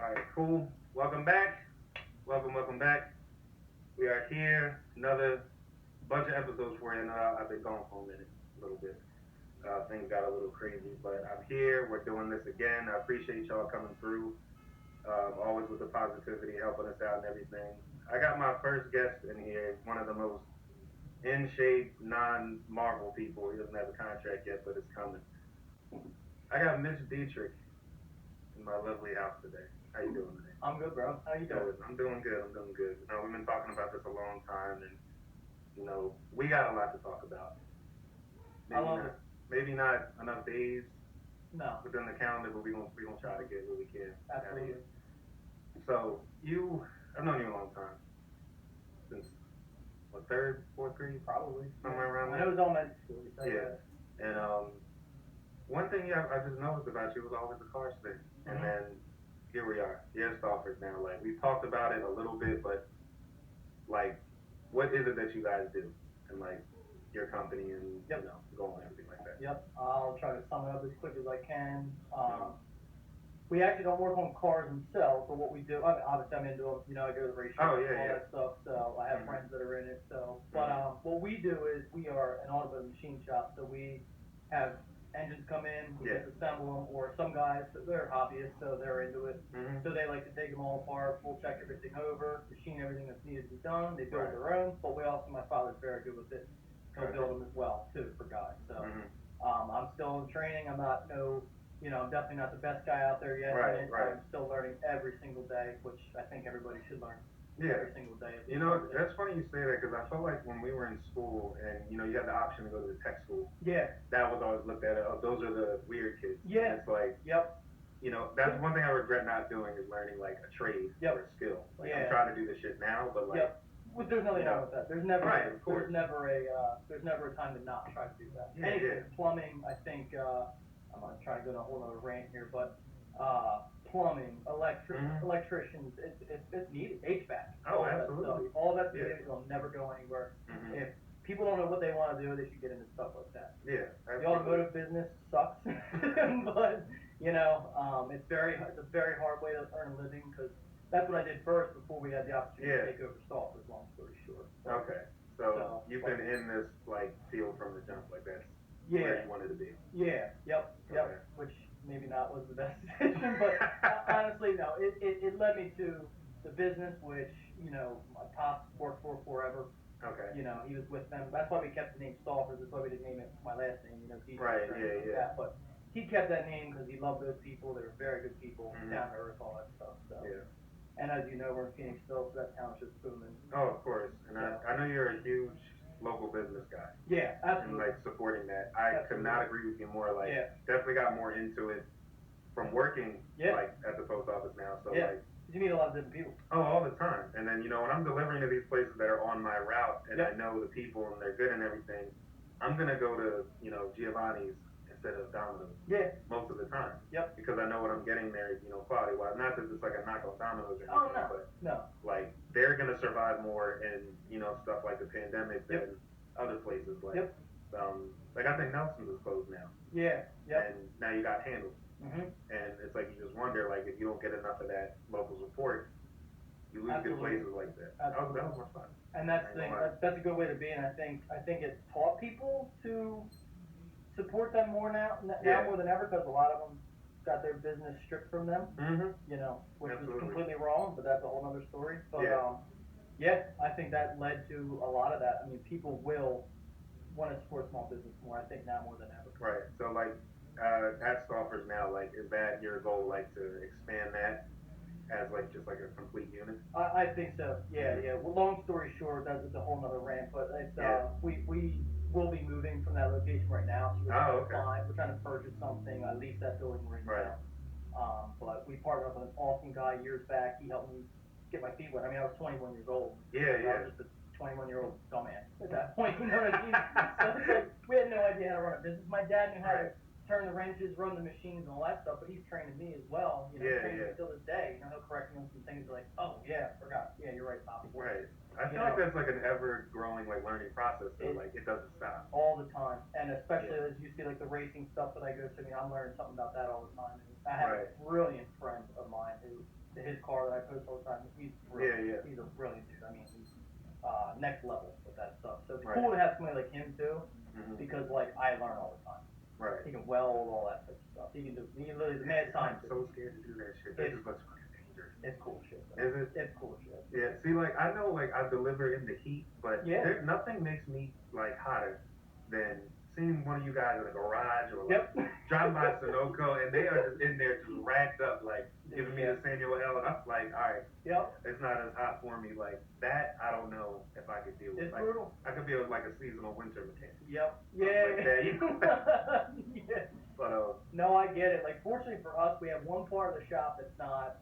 Alright, cool. Welcome back. Welcome back. We are here. Another bunch of episodes for you. I know I've been gone for a minute, a little bit. Things got a little crazy, but I'm here. We're doing this again. I appreciate y'all coming through. Always with the positivity, helping us out and everything. I got my first guest in here, one of the most in shape, non Marvel people. He doesn't have a contract yet, but it's coming. I got Mitch Detrick in my lovely house today. How you doing today? I'm good, bro. How you doing? I'm doing good. I'm doing good. We've been talking about this a long time, and we got a lot to talk about. I love it. Maybe not enough days No, within the calendar, but we gonna try to get what we can out of absolutely. you. So I've known you a long time, since what, third, fourth grade, Probably. somewhere around When there. it was elementary school, you say Yeah. that. And one thing I just noticed about you was always the car thing, and then here we are, you're stalkers now. Like, we talked about it a little bit, but like, what is it that you guys do, and like your company and Yep. goal and everything like that? Yep. I'll try to sum it up as quick as I can. We actually don't work on cars themselves, but what we do, I mean, obviously I'm into them, I go to the race Oh, shows, yeah, all yeah. that stuff, so I have friends that are in it, so, but, what we do is, we are an automotive machine shop, so we have engines come in, we Yeah. disassemble them, or some guys, they're hobbyists, so they're into it, Mhm. so they like to take them all apart, full check everything over, machine everything that's needed to be done, they build Right. their own, but we also, my father's very good with it, he'll Okay. build them as well, too, for guys, so. Mhm. I'm still in training. I'm not I'm definitely not the best guy out there yet. Right, and right. I'm still learning every single day, which I think everybody should learn Yeah. every single day. That's funny you say that, because I felt like when we were in school and you had the option to go to the tech school, Yeah. that was always looked at. Oh, those are the weird kids. Yeah. And it's like, Yep. that's one thing I regret not doing, is learning like a trade Yep. or a skill. Like, Yeah. I'm trying to do this shit now, but like, Yep. Well, there's nothing wrong with that. There's never Right, of course. there's never a time to not try to do that. Yeah, Anything, yeah. plumbing, I think I'm gonna try to go on a whole other rant here, but plumbing, electricians, it's needed. HVAC. Oh, all that absolutely. stuff. All that's Yeah. needed. It'll never go anywhere. Mhm. If people don't know what they want to do, they should get into stuff like that. Yeah. The Absolutely. automotive business sucks, but it's a very hard way to earn a living, because that's what I did first before we had the opportunity Yeah. to take over Stalkers, long story short. Okay. So you've but- been in this like field from the jump, like that's Yeah. where you wanted to be. Yeah, yep, Okay. which maybe not was the best decision, but honestly, no, it led me to the business, which, my pops worked for forever. Okay. He was with them. That's why we kept the name Stalkers. That's why we didn't name it my last name, Detrick Right, or anything like yeah. that. But he kept that name because he loved those people. They were very good people, Mhm. down to earth, all that stuff. So. Yeah. And as you know, we're in Phoenix still, so that township's booming. Oh, of course. And Yeah. I know you're a huge local business guy. Yeah, And absolutely. like supporting that. I could not agree with you more. Like, Yeah. definitely got more into it from working Yeah. like at the post office now. So Yeah. like, You meet a lot of different people. oh, all the time. And then when I'm delivering to these places that are on my route, and I know the people and they're good and everything, I'm gonna go to Giovanni's instead of Domino's. Yeah. Most of the time. Yep. Because I know what I'm getting there, quality wise. Not that it's like a knock on Domino's or anything, Oh no. but No. like, they're gonna survive more in stuff like the pandemic than other places. Like, Yep. like I think Nelson's is closed now. Yeah. Yep. And now you got Handle. Mhm. And it's like, you just wonder, like, if you don't get enough of that local support, you lose good Absolutely. places like that. Absolutely. That was much fun. And that's I ain't gonna lie. that's a good way to be, and I think it taught people to support them more now Yeah. more than ever, because a lot of them got their business stripped from them. Mm-hmm. Which Absolutely. was completely wrong, but that's a whole other story. But Yeah. I think that led to a lot of that. I mean, people will want to support small business more, I think, now more than ever. Right. So like, at Stalkers now, like, is that your goal, like, to expand that as like just like a complete unit? I think so. Yeah. Well, long story short, that's a whole nother rant, but it's, we will be moving from that location right now. So we're trying to purchase something, lease that building right now. But we partnered up with an awesome guy years back. He helped me get my feet wet. I mean, I was 21 years old. Yeah. I was just a 21-year-old dumbass at that point. You know what I mean? So it's like, we had no idea how to run a business. My dad knew how to turn the wrenches, run the machines, and all that stuff, but he's training me as well. Training me still this day. He'll correct me on some things like, oh yeah, I forgot. Yeah, you're right, Pop. Right. I feel like that's like an ever-growing like learning process. So like, it doesn't stop all the time, and especially as you see like the racing stuff that I go to. I mean, I'm learning something about that all the time. And I have a brilliant friend of mine who his car that I post all the time. He's really, he's a brilliant dude. I mean, he's next level with that stuff. So it's cool to have somebody like him too, because like I learn all the time. Right. He can weld all that type of stuff. He literally the mad scientist. I'm so scared to do that shit. That just looks fucking dangerous. It's cool shit. Is it? It's cool shit. Yeah. See, like I know, like I deliver in the heat, but nothing makes me like hotter than seeing one of you guys in a garage or like driving by Sunoco and they are just in there just racked up, like giving me the Samuel L. And I'm like, all right, it's not as hot for me. Like that, I don't know if I could deal with. It's brutal. I could be like a seasonal winter mechanic. Yeah. Like that, you know? But no, I get it. Like fortunately for us, we have one part of the shop that's not.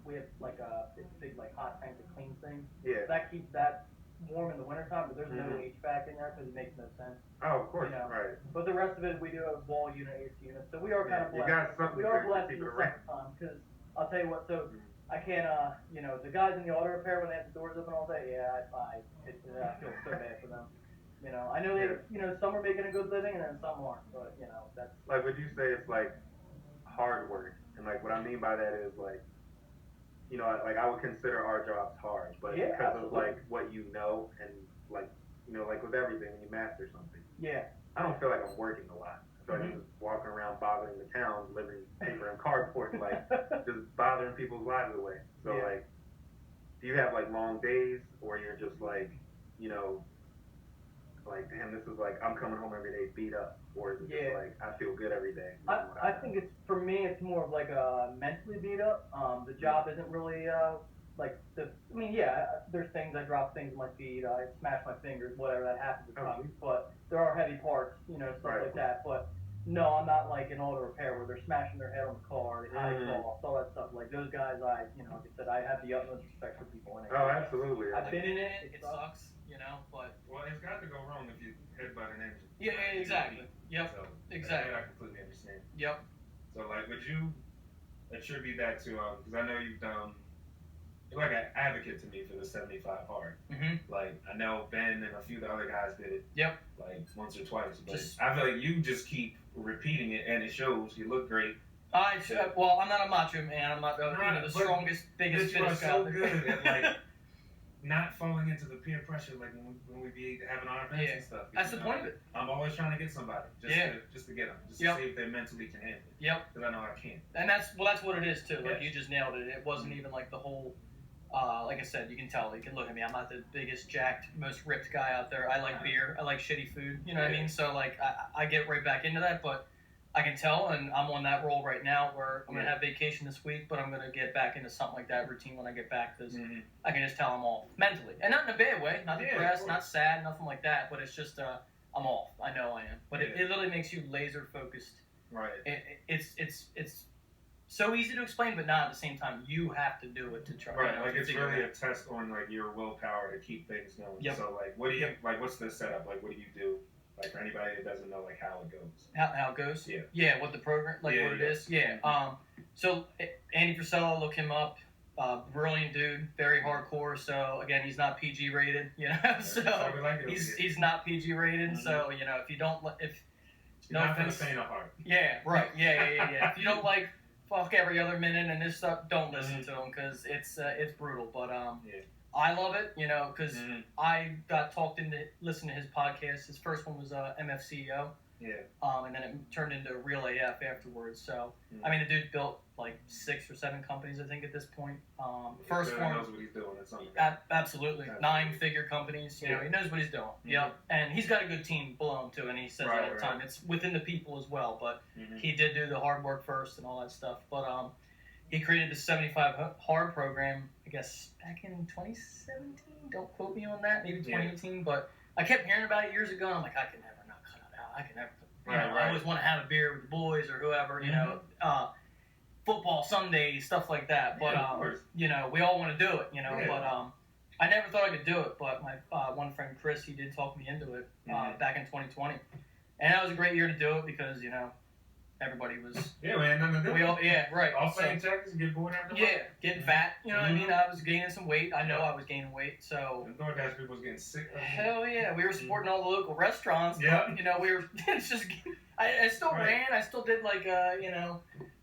We have like a big like hot tank that cleans things. Yeah. That keeps that warm in the wintertime, but there's no HVAC in there because it makes no sense. Oh, of course, right. But the rest of it, we do have wall unit, AC unit, so we are kind of blessed. You got something we are blessed in the summertime because I'll tell you what. So I can't, the guys in the auto repair when they have the doors open all day. Yeah, I feel so bad for them. I know they, some are making a good living and then some aren't, but that's. Like, would you say it's like hard work? And like, what I mean by that is like. Like I would consider our jobs hard, but because of like what and like like with everything when you master something. Yeah. I don't feel like I'm working a lot. So I'm just walking around bothering the town, delivering paper and cardboard, like just bothering people's lives away. So like, do you have like long days, or you're just like, like damn, this is like I'm coming home every day beat up, or is it just like I feel good every day? I think it's for me it's more of like mentally beat up. The job isn't really there's things I drop things in my feet, I smash my fingers, whatever that happens at times. But there are heavy parts, stuff like that. But no, I'm not like an auto repair where they're smashing their head on the car, the eye off, all that stuff. Like those guys, like I said, I have the utmost respect for people in it. Oh, absolutely. I've been in it. It sucks. But well, it's got to go wrong if you headbutt an engine. Yeah, exactly. Yep. So exactly. That I completely understand. Yep. So like, would you attribute that to because I know you've done you're like an advocate to me for the 75 hard. Like I know Ben and a few of the other guys did it. Yep. Like once or twice, but I feel like you just keep repeating it and it shows. You look great. Well, I'm not a macho man. I'm not the strongest, biggest, fittest guy. You are so good at like. Not falling into the peer pressure like when we be having our events and stuff. That's the point of it. I'm always trying to get somebody just to get them, just to see if they mentally can handle it. Yep. Because I know I can. And that's what it is too. Like you just nailed it. It wasn't even like the whole. Like I said, you can tell. You can look at me. I'm not the biggest, jacked, most ripped guy out there. I like beer. I like shitty food. You know what I mean? So like I get right back into that, but. I can tell, and I'm on that roll right now where I'm going to have vacation this week, but I'm going to get back into something like that routine when I get back because I can just tell I'm off mentally. And not in a bad way, not depressed, not sad, nothing like that, but it's just I'm off. I know I am. But it literally makes you laser focused. Right. It's so easy to explain, but not at the same time. You have to do it to try. Right, like it's really a test on like your willpower to keep things going. Yep. So like, what do you like? What's the setup? Like, what do you do? Like for anybody that doesn't know, like how it goes. How it goes? Yeah. Yeah, what the program, what it is. Yeah. So Andy Frisella, look him up. Brilliant dude, very hardcore. So again, he's not PG rated, So he's not PG rated. So if you don't you're not gonna say no heart. Yeah. Right. Yeah. If you don't like fuck every other minute and this stuff, don't listen to him because it's brutal. But I love it, because I got talked into listening to his podcast. His first one was MFCEO. Yeah. And then it turned into Real AF afterwards. So, I mean, the dude built like 6 or 7 companies, I think, at this point. First one. He knows what he's doing. Absolutely. 9-figure companies. He knows what he's doing. Yep. And he's got a good team below him, too. And he says all the time. It's within the people as well. But he did do the hard work first and all that stuff. But he created the 75 hard program, I guess, back in 2017. Don't quote me on that. Maybe 2018. But I kept hearing about it years ago. And I'm like, I can never not cut it out. I can never. I always want to have a beer with the boys or whoever. Football Sundays, stuff like that. But we all want to do it. But I never thought I could do it. But my one friend Chris, he did talk me into it back in 2020, and that was a great year to do it because everybody was. Yeah, man, nothing to do. We all, right. All playing checkers and get bored after work. Yeah, getting fat. You know what I mean? I was gaining some weight. I know I was gaining weight. So. And DoorDash people was getting sick. Hell yeah, we were supporting all the local restaurants. Yeah. But, we were. It's just. I still ran. I still did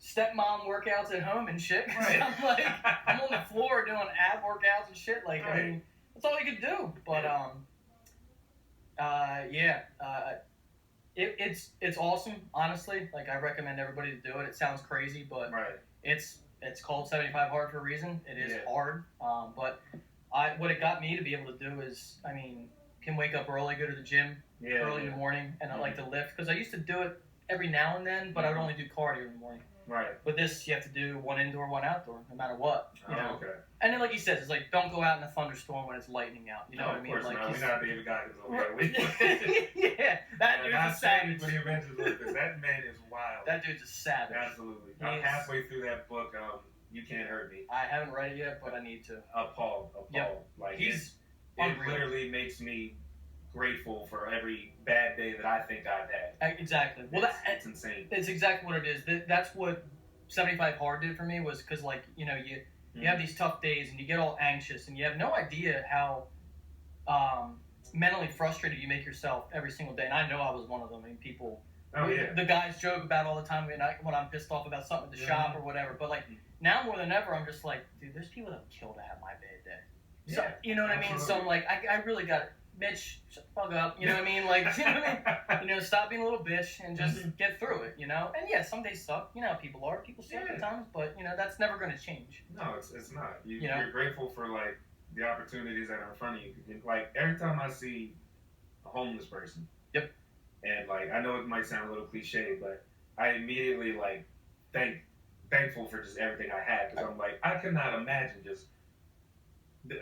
stepmom workouts at home and shit. Right. I'm like, I'm on the floor doing ab workouts and shit. Like, Right. I mean, that's all you could do. But it's awesome. Honestly, like I recommend everybody to do it. It sounds crazy, but Right. it's called 75 hard for a reason. It is Yeah. hard. But what it got me to be able to do is, I mean, can wake up early, go to the gym early in the morning, and I like to lift because I used to do it every now and then, but I would only do cardio in the morning. Right. But this, you have to do one indoor, one outdoor, no matter what. You know. Okay. And then, like he says, it's like don't go out in a thunderstorm when it's lightning out. You know what I mean? Of course Like not. he's We're not David Goggins over here. yeah, that dude's a savage. For the Avengers Olympics. That man is wild. That dude's a savage. Absolutely. I'm halfway through that book. You Can't Hurt Me. I haven't read it yet, but I need to. Appalled. Yep. Like he's it literally makes me grateful for every bad day that I think I've had. Exactly. Well, it's insane. It's exactly what it is. That's what 75 hard did for me was because, like, you know, you have these tough days and you get all anxious and you have no idea how mentally frustrated you make yourself every single day. And I know I was one of them. I mean, people, the guys joke about all the time when I'm pissed off about something at the shop or whatever. But like now more than ever, I'm just like, dude, there's people that would kill to have my bad day. So, you know what I mean? So I'm like, I really got it. Mitch, shut the fuck up. You know what I mean? Like, you know what I mean? You know, stop being a little bitch and just get through it, you know? And yeah, some days suck. You know how people are. People suck at times, but, you know, that's never going to change. No, it's not. You're grateful for, like, the opportunities that are in front of you. Like, every time I see a homeless person. Yep. And, like, I know it might sound a little cliche, but I immediately, like, thankful for just everything I had. Because I'm like, I could not imagine just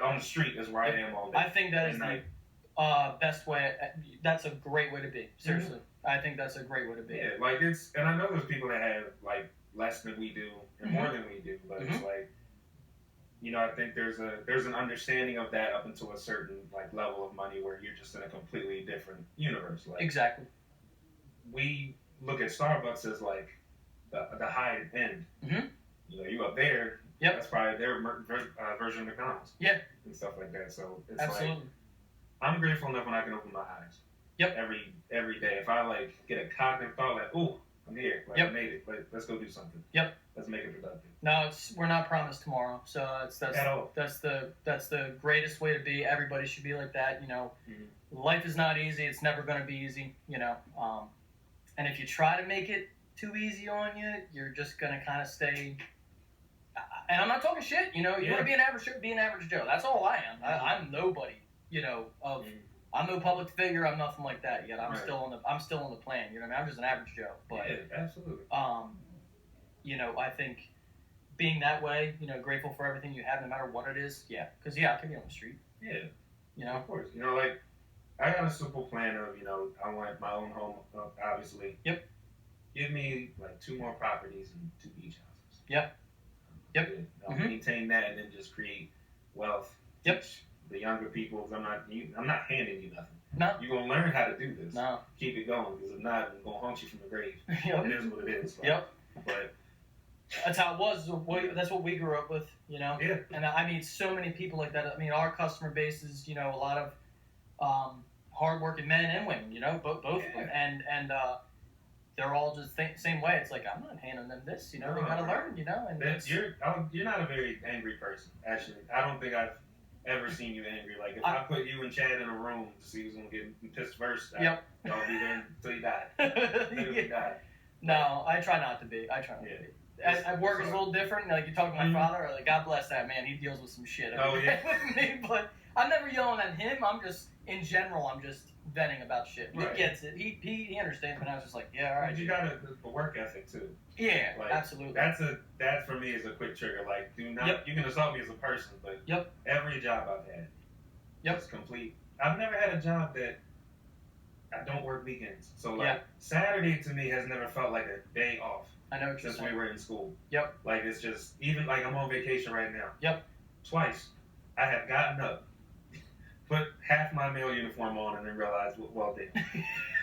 on the street is where I am all day. I think that is the best way. That's a great way to be. Seriously, I think that's a great way to be. Yeah, like and I know there's people that have like less than we do and more than we do, but it's like, you know, I think there's an understanding of that up until a certain like level of money where you're just in a completely different universe. Like exactly. We look at Starbucks as like the high end. You know, you up there. Yep. That's probably their version of McDonald's. Yeah. And stuff like that. So it's absolutely. Like, I'm grateful enough when I can open my eyes. Yep. Every day. If I like get a cognitive thought like, ooh, I'm here. Like I made it. Like, let's go do something. Yep. Let's make it productive. No, we're not promised tomorrow. So that's the greatest way to be. Everybody should be like that. You know, life is not easy. It's never going to be easy. You know, and if you try to make it too easy on you, you're just going to kind of stay. And I'm not talking shit. You know, you want to be an average Joe. That's all I am. I'm nobody. You know, I'm no public figure. I'm nothing like that yet. I'm still on the plan. You know what I mean? I'm just an average Joe. But absolutely. You know, I think being that way, you know, grateful for everything you have, no matter what it is. Yeah, because I can be on the street. Yeah. You know, of course. You know, like I got a simple plan of, you know, I want my own home, obviously. Yep. Give me like 2 more properties and 2 beach houses. Yep. Yep. I'll maintain that and then just create wealth. Yep. The younger people, I'm not handing you nothing. No. You're going to learn how to do this. No. Keep it going, because if not, I'm going to haunt you from the grave. Yep. It is what it is. Like, yep. But that's how it was. That's what we grew up with, you know? Yeah. And I mean, so many people like that. I mean, our customer base is, you know, a lot of hardworking men and women, you know, both of them. And they're all just same way. It's like, I'm not handing them this, you know, they got to learn, you know? And you're not a very angry person, actually. I don't think I've ever seen you angry. Like, if I put you and Chad in a room to see who's going to get pissed first, y'all be there until you die. You die. No, I try not to be. At work is a little different. Like, you talk to my father, like, God bless that man. He deals with some shit every day with me. But I'm never yelling at him. I'm just venting about shit. He gets it. He understands. And I was just like, yeah, all right. You got a work ethic too. Yeah, like, absolutely. That for me is a quick trigger. Like, do not. You can assault me as a person, but every job I've had, is complete. I've never had a job that I don't work weekends. So like Saturday to me has never felt like a day off. I know what you're saying. Since we were in school. Yep. Like, it's just, even like I'm on vacation right now. Yep. Twice I have gotten up, put half my male uniform on, and then realized, well, damn.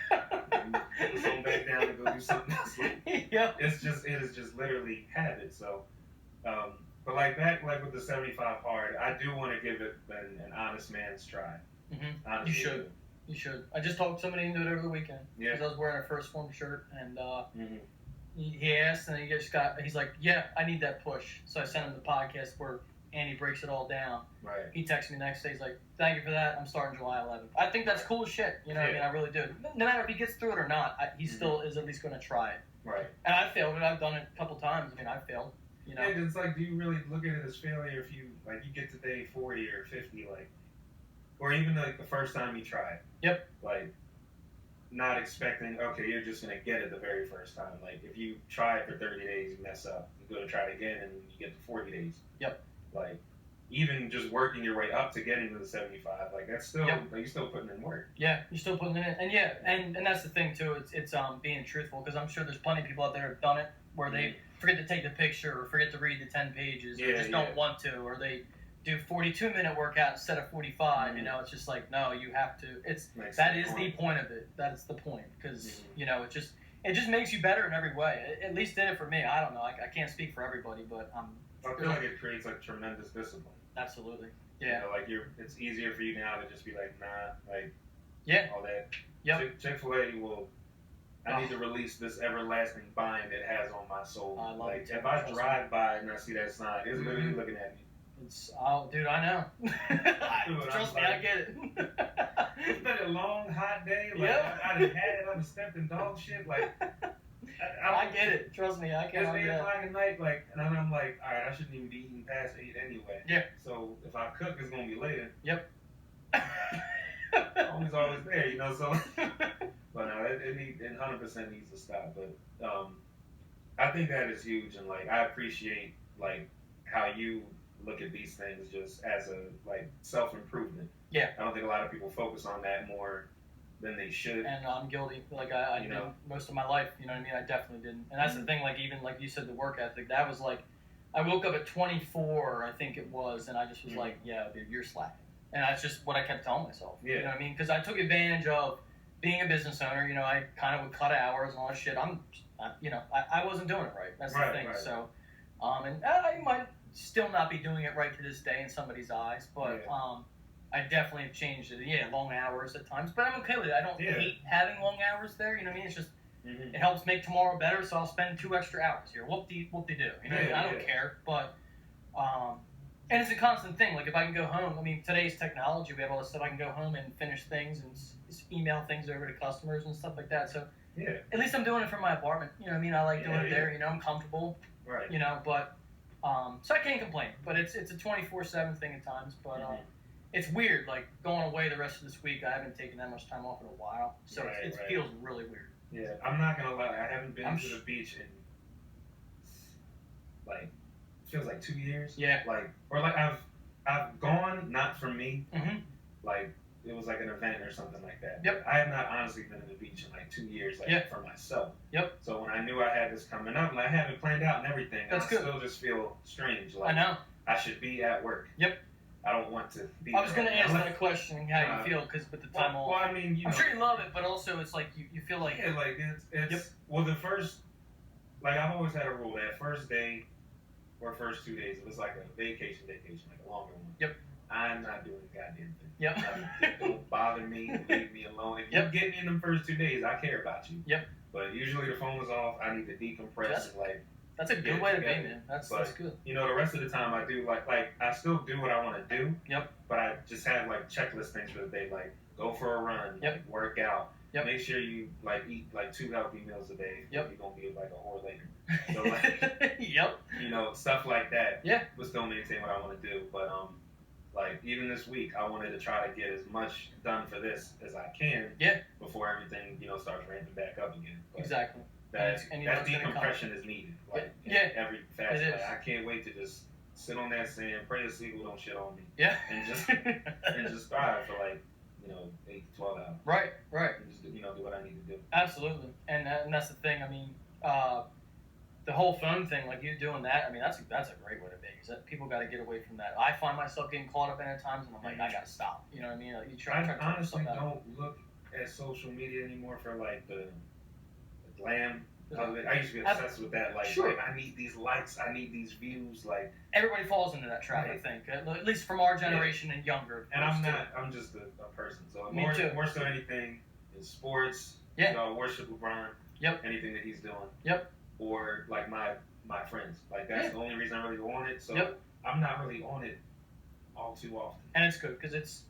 Go back down and go do something else. Yep. It is just literally habit. So, but like back, like with the 75 hard, I do want to give it an honest man's try. You should. You should. I just talked somebody into it over the weekend. Yeah. Because I was wearing a First Form shirt, and he asked, and he's like, yeah, I need that push. So I sent him the podcast where Andy breaks it all down. Right. He texted me the next day. He's like, thank you for that. I'm starting July 11th. I think that's cool as shit. You know what I mean? I really do. No matter if he gets through it or not, he still is at least going to try it. Right. And I failed it. I've done it a couple times. I mean, I failed. You know? Yeah, it's like, do you really look at it as failure if you get to day 40 or 50, or even like the first time you try it? Yep. Like, not expecting, okay, you're just going to get it the very first time. Like, if you try it for 30 days, you mess up. You go to try it again, and you get to 40 days. Yep. Like, even just working your way up to getting to the 75, like, that's still, like, you're still putting in work. Yeah, you're still putting it in. And and that's the thing, too. It's being truthful, because I'm sure there's plenty of people out there who have done it, where they forget to take the picture, or forget to read the 10 pages, or just don't want to, or they do 42-minute workout instead of 45. You know, it's just like, no, you have to. That is the point of it. That's the point, because you know, it just makes you better in every way. It at least did it for me. I don't know. I can't speak for everybody, but I feel like it creates like tremendous discipline. Absolutely. Yeah. You know, like it's easier for you now to just be like, nah, like, all that. Yep. Chick-fil-A will. I need to release this everlasting bind it has on my soul. I love it. If I drive by and I see that sign, it's literally looking at me. Dude, I know. Trust me, I get it. It's been a long, hot day. Like, I done had it. I done stepped in dog shit. Like, I get it. Trust me, I can't. It's 8 o'clock at night, like, and I'm like, all right, I shouldn't even be eating past 8 anyway. Yeah. So if I cook, it's gonna be later. Yep. Always there, you know. So, but no, it 100% needs to stop. But I think that is huge, and like I appreciate like how you look at these things just as a like self-improvement. Yeah. I don't think a lot of people focus on that more than they should. And I'm guilty. Like I did most of my life. You know what I mean? I definitely didn't. And that's the thing. Like even like you said, the work ethic. That was like, I woke up at 24, I think it was, and I just was like, yeah, dude, you're slacking. And that's just what I kept telling myself. Yeah. You know what I mean? Because I took advantage of being a business owner. You know, I kind of would cut hours and all that shit. I wasn't doing it right. That's the thing. Right. So, and I might still not be doing it right to this day in somebody's eyes, but I definitely have changed it. Yeah, long hours at times, but I'm okay with it. I don't hate having long hours there. You know what I mean? It's just it helps make tomorrow better, so I'll spend 2 extra hours here. Whoop-de-do. You know, I don't care, but and it's a constant thing. Like if I can go home, I mean, today's technology, we have all this stuff. I can go home and finish things and email things over to customers and stuff like that. So at least I'm doing it from my apartment. You know what I mean? I like doing it there. You know, I'm comfortable. Right. You know, but so I can't complain. But it's a 24/7 thing at times. But it's weird. Like going away the rest of this week, I haven't taken that much time off in a while, so it feels really weird. Yeah, I'm not gonna lie. I haven't been to the beach in like feels like 2 years. Yeah. Like I've gone, not for me. Like it was like an event or something like that. Yep. I have not honestly been to the beach in like 2 years, like for myself. Yep. So when I knew I had this coming up, and I have it planned out and everything, I still just feel strange. Like I know. I should be at work. Yep. I don't want to be. I was going to ask that question, how you feel, because with the time off. Well, I mean, I'm sure you love it, but also it's like you feel like like it's well, the first, like I've always had a rule that first day or first 2 days, if it's like a vacation, like a longer one. Yep. I'm not doing a goddamn thing. Yep. Don't bother me. Leave me alone. If you get me in them first 2 days, I care about you. Yep. But usually the phone is off. I need to decompress and like. That's a good way to be, man. That's good. You know, the rest of the time I do like I still do what I want to do. Yep. But I just have like checklist things for the day, like go for a run, like, work out. Yep. Make sure you like eat like 2 healthy meals a day. Yep. You're gonna be like a whore later. So like, yep. You know, stuff like that. Yeah. But still maintain what I want to do. But like even this week, I wanted to try to get as much done for this as I can. Yeah. Before everything starts ramping back up again. But exactly. That decompression is needed. Like every fast. Like, I can't wait to just sit on that sand, pray the seagull don't shit on me. Yeah. And just thrive for like 8 to 12 hours. Right. And just do what I need to do. Absolutely. And that's the thing. I mean, the whole phone thing, like you doing that. I mean, that's a great way to be. Because people got to get away from that. I find myself getting caught up in it at times, and I'm like, I got to stop. You know what I mean? Like, I honestly don't look at social media anymore for like the glam. I used to be obsessed with that. Like, I need these likes, I need these views. Like everybody falls into that trap, I think. At least from our generation and younger. And I'm not. I'm just a person. So more so anything in sports. Yeah. Worship LeBron. Yep. Anything that he's doing. Yep. or like my friends. Like that's the only reason I really go on it. So I'm not really on it all too often. And it's good because it's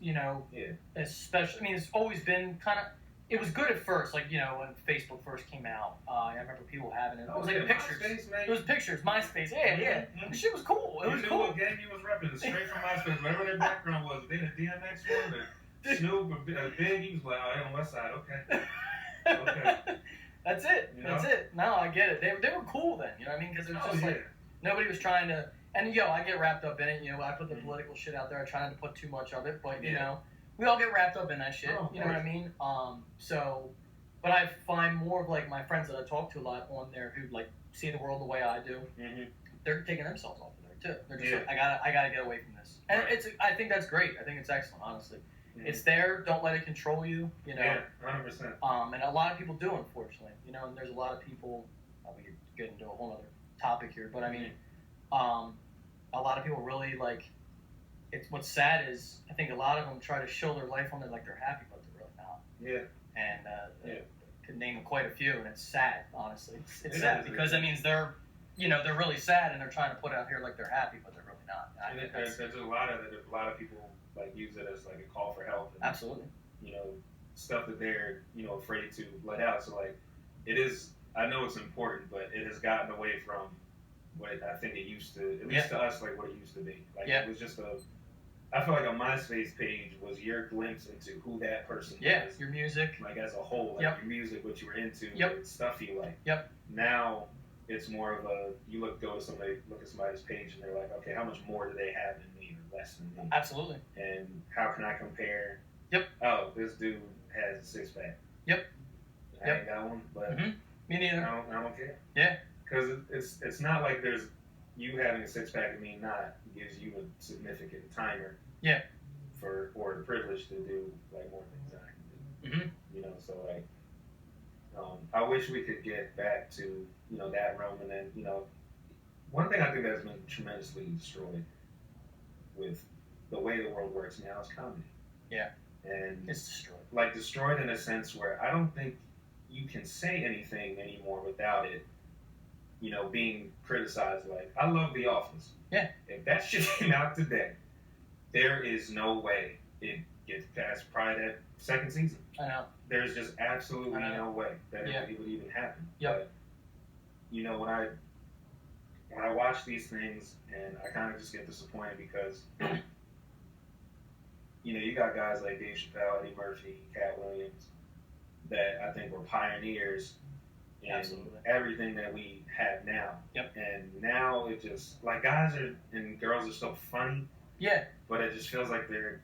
especially. I mean, it's always been kind of. It was good at first, like when Facebook first came out. I remember people having it. It was like pictures. MySpace, it was pictures. MySpace. Yeah. The shit was cool. It was cool. What gang you was repping? Straight from MySpace. Whatever their background was. They the DMX one or Snoop or Big. He was like, oh, on West Side. Okay. That's it. That's it. No, I get it. They were cool then. You know what I mean? Because it was just like nobody was trying to. And I get wrapped up in it. I put the political shit out there. I try not to put too much of it, but we all get wrapped up in that shit. You know what I mean? But I find more of like my friends that I talk to a lot on there who like see the world the way I do. Mm-hmm. They're taking themselves off of there too. They're just like, I gotta get away from this. And I think that's great. I think it's excellent, honestly. Mm-hmm. It's there. Don't let it control you. Yeah, 100%. And a lot of people do, unfortunately. And there's a lot of people. We could get into a whole other topic here, but I mean, a lot of people really like. It's what's sad is I think a lot of them try to show their life on it like they're happy, but they're really not. Yeah. And could name quite a few, and it's sad. Honestly, it's sad because that means they're really sad and they're trying to put out here like they're happy, but they're really not. There's a lot of it. A lot of people like use it as like a call for help. And, absolutely. Stuff that they're afraid to let out. So like, it is. I know it's important, but it has gotten away from what I think it used to. At least to us, like what it used to be. Like it was just I feel like a MySpace page was your glimpse into who that person was. Your music. Like as a whole, like your music, what you were into, stuff you like. Yep. Now it's more of a look at somebody's page and they're like, okay, how much more do they have than me or less than me? Absolutely. And how can I compare? Yep. Oh, this dude has a six pack. Yep. I ain't got one, but me neither. I don't care. Yeah. Because it's not like there's you having a six pack and me not gives you a significant timer. Yeah. Or the privilege to do like more things than I can do. Mm-hmm. So like, I wish we could get back to that realm, and then one thing I think that's been tremendously destroyed with the way the world works now is comedy. Yeah. And it's destroyed. Like destroyed in a sense where I don't think you can say anything anymore without it being criticized. Like, I love The Office. Yeah. If that shit came out today, there is no way it gets past probably that second season. I know. There's just absolutely no way that it would even happen. Yep. But, when I watch these things and I kind of just get disappointed because, you got guys like Dave Chappelle, Eddie Murphy, Cat Williams that I think were pioneers in everything that we have now. Yep. And now it just, like, guys and girls are so funny. Yeah. But it just feels like they're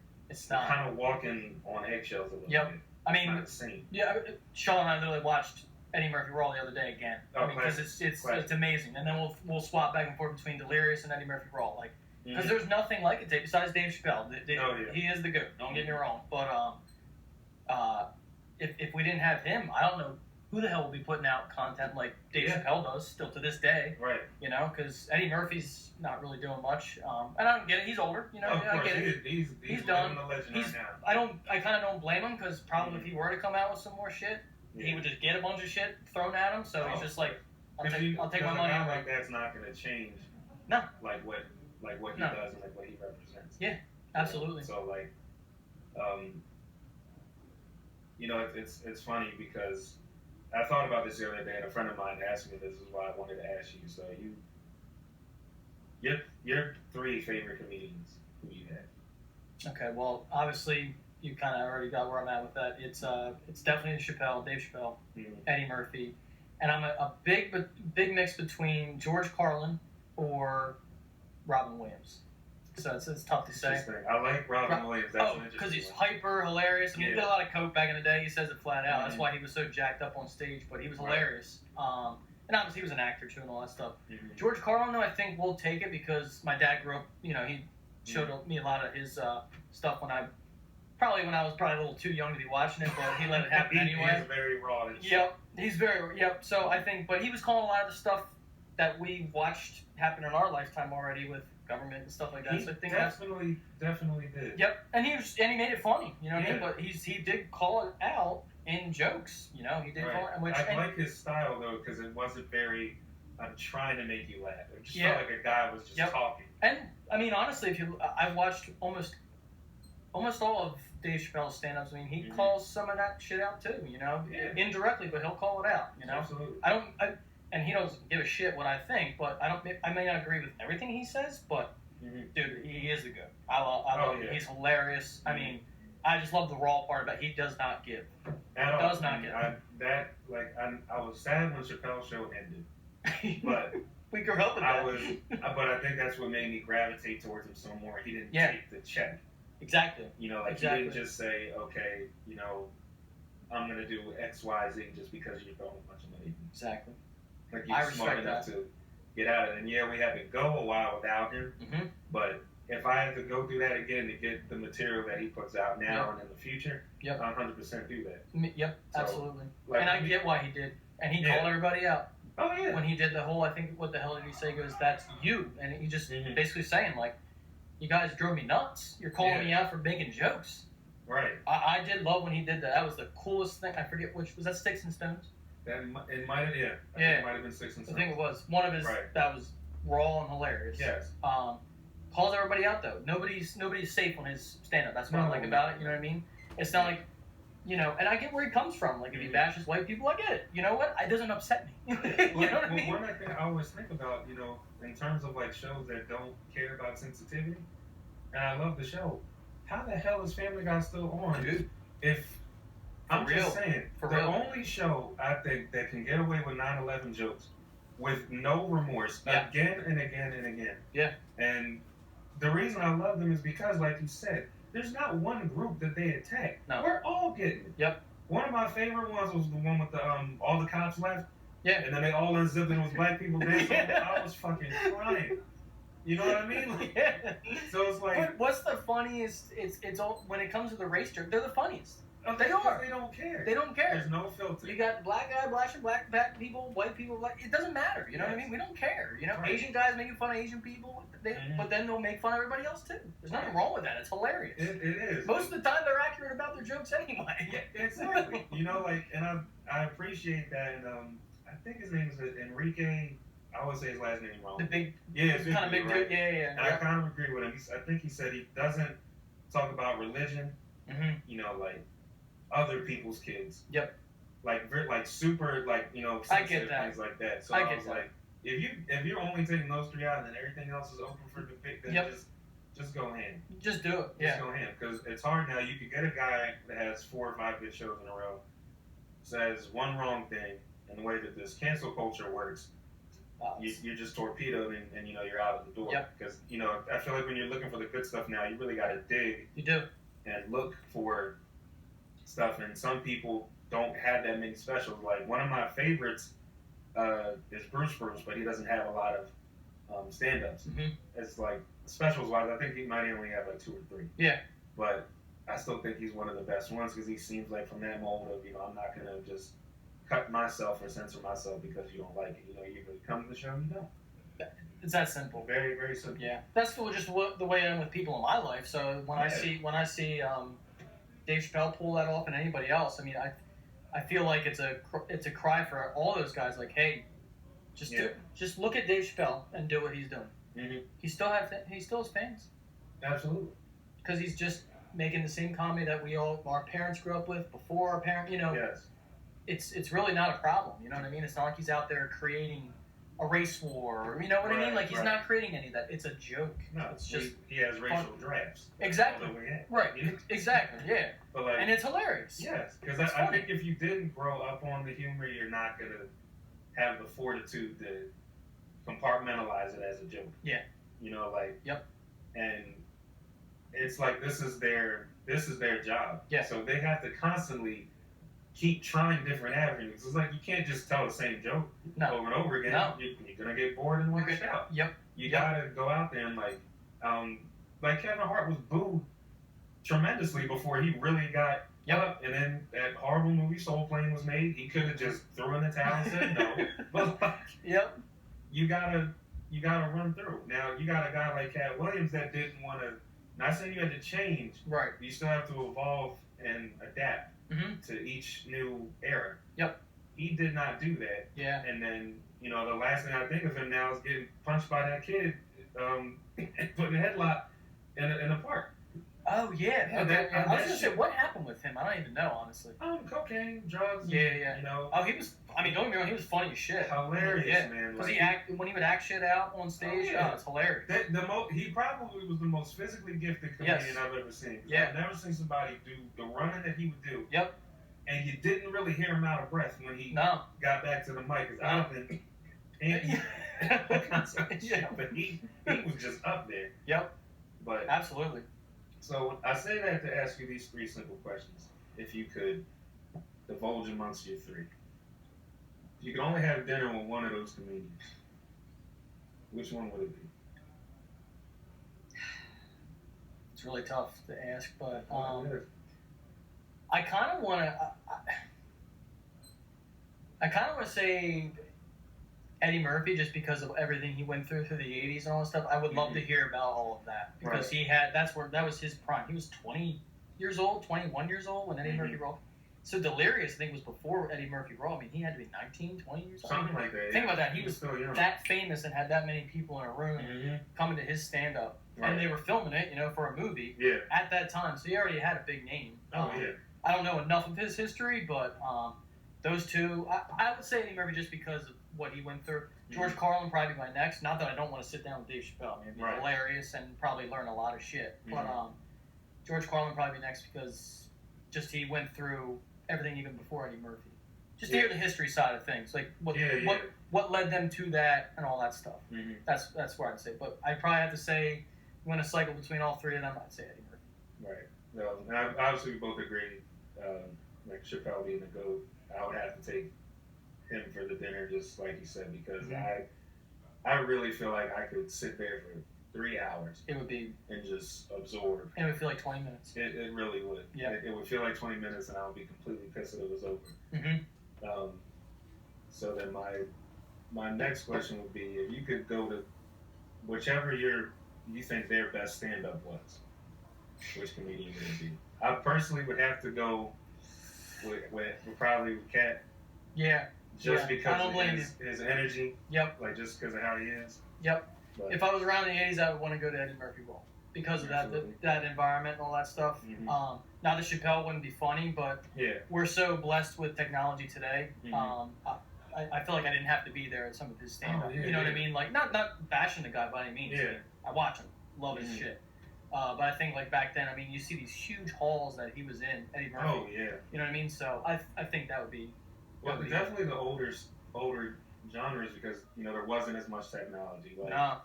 kind of walking on eggshells a little bit. I mean, it's not insane. Yeah, Sean and I literally watched Eddie Murphy Raw the other day again. Because it's amazing. And then we'll swap back and forth between Delirious and Eddie Murphy Raw. Like, because there's nothing like it besides Dave Chappelle. He is the GOAT. Don't get me wrong. But if we didn't have him, I don't know who the hell will be putting out content like Dave Chappelle does still to this day. Right. Because Eddie Murphy's not really doing much. And I don't get it. He's older. I get it. He's done. The legend right now. I kind of don't blame him because probably if he were to come out with some more shit, he would just get a bunch of shit thrown at him. So he's just like, I'll take my money. Like that's not going to change. No. Like what he does and like what he represents. Yeah. Absolutely. So like, it's funny because I thought about this the other day, and a friend of mine asked me this is why I wanted to ask you. So your three favorite comedians who you have. Okay, well, obviously you kind of already got where I'm at with that. It's definitely Chappelle, Dave Chappelle, Eddie Murphy, and I'm a big mix between George Carlin or Robin Williams. So it's tough to say. I like Robin Williams. That's because he's hyper hilarious. I mean, he did a lot of coke back in the day. He says it flat out. That's why he was so jacked up on stage. But he was hilarious. And obviously he was an actor too and all that stuff. George Carlin, though, I think will take it because my dad grew up. He showed me a lot of his stuff when I was probably a little too young to be watching it, but he let it happen anyway. He's very raw. Yep, he's very So I think, but he was calling a lot of the stuff that we watched happen in our lifetime already with government and stuff like that. So I think definitely did. Yep, and he made it funny, what I mean? But he did call it out in jokes, he did call it. I like his style though because it wasn't very I'm trying to make you laugh. It just felt like a guy was just talking. And I mean, honestly, I've watched almost all of Dave Chappelle's stand-ups. I mean, he calls some of that shit out too, indirectly, but he'll call it out, Absolutely. And he doesn't give a shit what I think, but I may not agree with everything he says, but dude, he is a good. I love him. He's hilarious. I mean, I just love the raw part about it. He does not give. Does not give. I was sad when Chappelle's show ended, but we grew up with that. But I think that's what made me gravitate towards him so more. He didn't take the check. Exactly. He didn't just say, okay, I'm gonna do X, Y, Z just because you're throwing a bunch of money. Exactly. Like you're smart enough to get out of it. And yeah, we had to go a while without him. But if I had to go through that again to get the material that he puts out now and in the future, I'll 100% do that. Yep, so, absolutely. And I get why he did. And he called everybody out. Oh, yeah. When he did the whole, I think, what the hell did he say? He goes, that's you. And he just basically saying, like, you guys drove me nuts. You're calling me out for making jokes. Right. I did love when he did that. That was the coolest thing. I forget which. Was that Sticks and Stones? It might have, I think it might have been Sticks and Stones. I think it was. One of his, that was raw and hilarious. Yes. Calls everybody out, though. Nobody's safe on his stand-up. That's what I like about it. You know what I mean? It's not like, and I get where he comes from. Like, if he bashes white people, I get it. You know what? It doesn't upset me. You know what I mean? One thing I always think about, in terms of, like, shows that don't care about sensitivity, and I love the show, how the hell is Family Guy still on? Dude. Just saying, only show, I think, that can get away with 9/11 jokes with no remorse again and again and again. Yeah. And the reason I love them is because, like you said, there's not one group that they attack. No. We're all getting it. Yep. One of my favorite ones was the one with the all the cops left. Yeah. And then they all unzipped and it was black people dancing. I was fucking crying. You know what I mean? Like, so it's like. But what's the funniest? It's all when it comes to the race joke. They're the funniest. Okay, they are. They don't care. They don't care. There's no filter. You got black guy bashing black people, white people. It doesn't matter. You know what I mean? We don't care. Right. Asian guys making fun of Asian people, but then they'll make fun of everybody else too. There's nothing wrong with that. It's hilarious. It is. Most of the time, they're accurate about their jokes anyway. Yeah, exactly. And I appreciate that. And I think his name is Enrique. I always say his last name wrong. The big, kind of big dude. Yeah. And I kind of agree with him. I think he said he doesn't talk about religion. Like other people's kids. Yep. Like super, sensitive things like that. So I was like, if you're only taking those three out and then everything else is open for debate, then just go ahead. Just do it. Just go ahead, because it's hard now. You could get a guy that has 4 or 5 good shows in a row, says one wrong thing, and the way that this cancel culture works, you're just torpedoed and you're out of the door. Because I feel like when you're looking for the good stuff now, you really got to dig. You do. And look for stuff, and some people don't have that many specials. Like one of my favorites is Bruce, but he doesn't have a lot of stand-ups. It's like specials wise, I think he might only have like 2 or 3. Yeah. But I still think he's one of the best ones because he seems like from that moment of I'm not gonna just cut myself or censor myself because you don't like it. You either come to the show, you don't. It's that simple. Very, very simple. Yeah, that's just the way I am with people in my life. So when I see Dave Chappelle pull that off and anybody else, I mean, I feel like it's a cry for all those guys. Like, hey, just look at Dave Chappelle and do what he's doing. He still has fans. Absolutely. Because he's just making the same comedy that our parents grew up with before our parents. Yes. It's really not a problem. You know what I mean? It's not like he's out there creating a race war, or you know what I mean? Like he's not creating any of that. It's a joke. No, it's just he has racial drafts. Exactly. Right. Exactly. Yeah. But and it's hilarious. Yes, because I think if you didn't grow up on the humor, you're not gonna have the fortitude to compartmentalize it as a joke. Yeah. Yep. And it's like this is their job. Yeah. So they have to constantly keep trying different avenues. It's like you can't just tell the same joke over and over again. No. You're gonna get bored and want to shout. Yep. You gotta go out there and like Kevin Hart was booed tremendously before he really got up. And then that horrible movie Soul Plane was made. He could have just threw in the towel and said no. But you gotta run through. Now you got a guy like Cat Williams that didn't want to. Not saying you had to change. Right. You still have to evolve and adapt to each new era. Yep. he did not do that. Yeah. And then, the last thing I think of him now is getting punched by that kid, and putting a headlock in a park. Oh, yeah. Yeah, Okay. that I was going to say, shit. what happened with him? I don't even know, honestly. Cocaine, drugs. Yeah. Oh, he was, don't get me wrong, he was funny as shit. Hilarious, man. Because when he would act shit out on stage, it's hilarious. He probably was the most physically gifted comedian I've ever seen. Yeah. I've never seen somebody do the running that he would do. Yep. And you didn't really hear him out of breath when he got back to the mic. Because I don't think Andy but he was just up there. Yep. But absolutely. So I say that to ask you these 3 simple questions. If you could divulge amongst your 3. If you could only have dinner with one of those comedians, which one would it be? It's really tough to ask, but I kind of want to. I kind of want to say Eddie Murphy, just because of everything he went through the 80s and all that stuff. I would love to hear about all of that, because that was his prime. He was 20 years old, 21 years old when Eddie Murphy rolled. So Delirious, I think, was before Eddie Murphy rolled. I mean, he had to be 19, 20 years old. Something like that. Think about that. He was so that famous and had that many people in a room coming to his stand-up. Right. And they were filming it, for a movie at that time. So he already had a big name. I don't know enough of his history, but those two, I would say Eddie Murphy just because of what he went through. George Carlin probably my next. Not that I don't want to sit down with Dave Chappelle. I mean, it'd be hilarious and probably learn a lot of shit. But George Carlin probably next, because just he went through everything even before Eddie Murphy. Just to hear the history side of things, like what led them to that and all that stuff. That's where I'd say. But I'd probably have to say, when a cycle between all 3 of them, I'd say Eddie Murphy. Right. Well, and obviously we both agree, like Chappelle being the GOAT, I would have to take him for the dinner, just like you said, because I really feel like I could sit there for 3 hours. It would be. And just absorb. And it would feel like 20 minutes. It really would. Yeah. It would feel like 20 minutes, and I would be completely pissed that it was over. So then my next question would be, if you could go to whichever you think their best stand-up was, which comedian would it be? I personally would have to go with probably with Cat. Yeah. Just because of his energy. Yep. Like, just because of how he is. Yep. But if I was around the 80s, I would want to go to Eddie Murphy role because of that environment and all that stuff. Not that Chappelle wouldn't be funny, but we're so blessed with technology today. I feel like I didn't have to be there at some of his stand-up. You know what I mean? Like, not bashing the guy by any means. Yeah. I watch him. Love his shit. But I think, like, back then, I mean, you see these huge halls that he was in, Eddie Murphy. Oh, yeah. You know what I mean? So I think that would be... Well, definitely the older genres, because, there wasn't as much technology. Like, I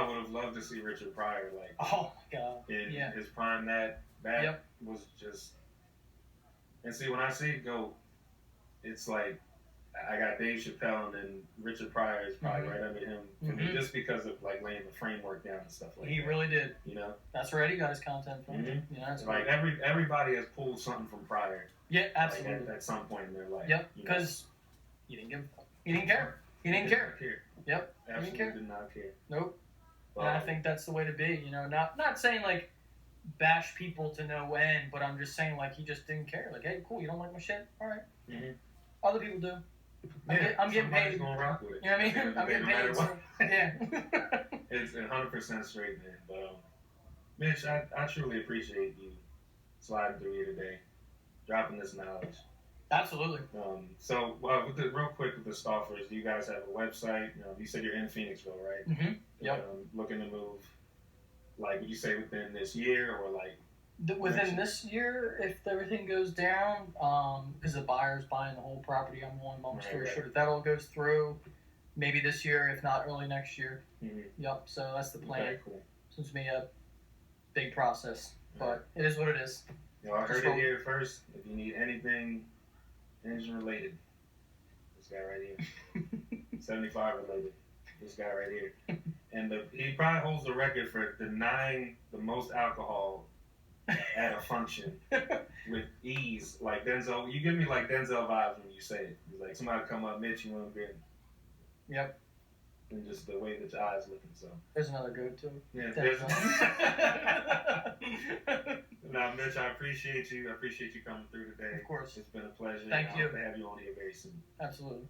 would have loved to see Richard Pryor, like... Oh, my God. In his prime, that was just... And see, when I see GOAT, it's like... I got Dave Chappelle, and then Richard Pryor is probably right under him for me, just because of like laying the framework down and stuff like that. He really did. That's where Eddie got his content from. That's like everybody has pulled something from Pryor. Yeah, absolutely. Like at some point in their life. Yep, because he didn't care. He didn't care. Yep. Absolutely did not care. Nope. And I think that's the way to be. Not saying like bash people to no end, but I'm just saying like he just didn't care. Like, hey, cool, you don't like my shit? All right. Other people do. I'm getting paid. Gonna rock with it. You know what I mean? I'm getting paid. So, It's 100% straight, man. But Mitch, I truly appreciate you sliding through here today, dropping this knowledge. Absolutely. So, real quick with the Stoffers, do you guys have a website? You said you're in Phoenixville, right? Yep. Looking to move, like, would you say within this year or like? Within this year, if everything goes down, because the buyer's buying the whole property, I'm on. Long story short, if that all goes through, maybe this year, if not early next year. Yep. So that's the plan. Okay, cool. Seems to be a big process, but it is what it is. I heard it here first. If you need anything engine related, this guy right here. 75 related, this guy right here. And he probably holds the record for denying the most alcohol at a function with ease. Like Denzel, you give me like Denzel vibes when you say it. He's like, somebody come up, Mitch, you want to get. Yep. and just the way that your eyes looking. So there's another goat too. Yeah, Now, Mitch, I appreciate you. I appreciate you coming through today. Of course. It's been a pleasure. Thank you. I hope to have you on here very soon. Absolutely.